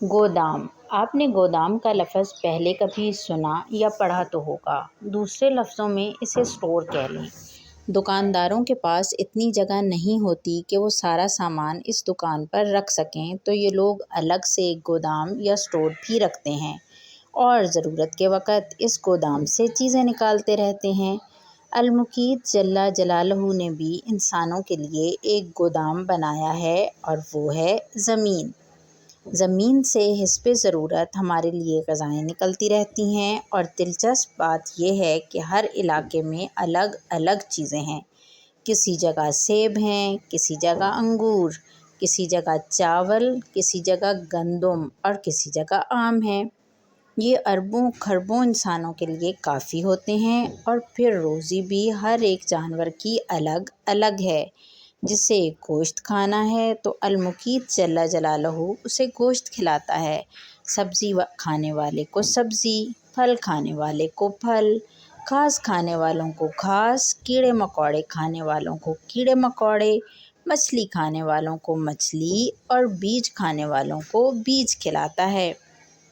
گودام۔ آپ نے گودام کا لفظ پہلے کبھی سنا یا پڑھا تو ہوگا۔ دوسرے لفظوں میں اسے اسٹور کہہ لیں۔ دکانداروں کے پاس اتنی جگہ نہیں ہوتی کہ وہ سارا سامان اس دکان پر رکھ سکیں، تو یہ لوگ الگ سے ایک گودام یا اسٹور بھی رکھتے ہیں اور ضرورت کے وقت اس گودام سے چیزیں نکالتے رہتے ہیں۔ المقیت جل جلالہ نے بھی انسانوں کے لیے ایک گودام بنایا ہے اور وہ ہے زمین۔ زمین سے حسب ضرورت ہمارے لیے غذائیں نکلتی رہتی ہیں، اور دلچسپ بات یہ ہے کہ ہر علاقے میں الگ الگ چیزیں ہیں۔ کسی جگہ سیب ہیں، کسی جگہ انگور، کسی جگہ چاول، کسی جگہ گندم اور کسی جگہ آم ہیں۔ یہ اربوں کھربوں انسانوں کے لیے کافی ہوتے ہیں، اور پھر روزی بھی ہر ایک جانور کی الگ الگ ہے۔ جسے گوشت کھانا ہے تو المقیت جل جلالہ اسے گوشت کھلاتا ہے، سبزی کھانے والے کو سبزی، پھل کھانے والے کو پھل، گھاس کھانے والوں کو گھاس، کیڑے مکوڑے کھانے والوں کو کیڑے مکوڑے، مچھلی کھانے والوں کو مچھلی اور بیج کھانے والوں کو بیج کھلاتا ہے۔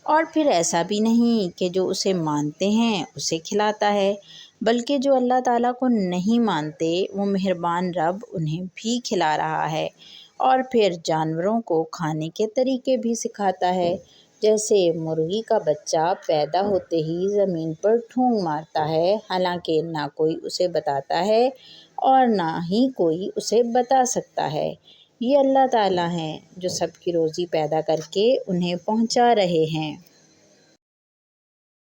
اور پھر ایسا بھی نہیں کہ جو اسے مانتے ہیں اسے کھلاتا ہے، بلکہ جو اللہ تعالیٰ کو نہیں مانتے وہ مہربان رب انہیں بھی کھلا رہا ہے۔ اور پھر جانوروں کو کھانے کے طریقے بھی سکھاتا ہے، جیسے مرغی کا بچہ پیدا ہوتے ہی زمین پر ٹھونگ مارتا ہے، حالانکہ نہ کوئی اسے بتاتا ہے اور نہ ہی کوئی اسے بتا سکتا ہے۔ یہ اللہ تعالیٰ ہیں جو سب کی روزی پیدا کر کے انہیں پہنچا رہے ہیں۔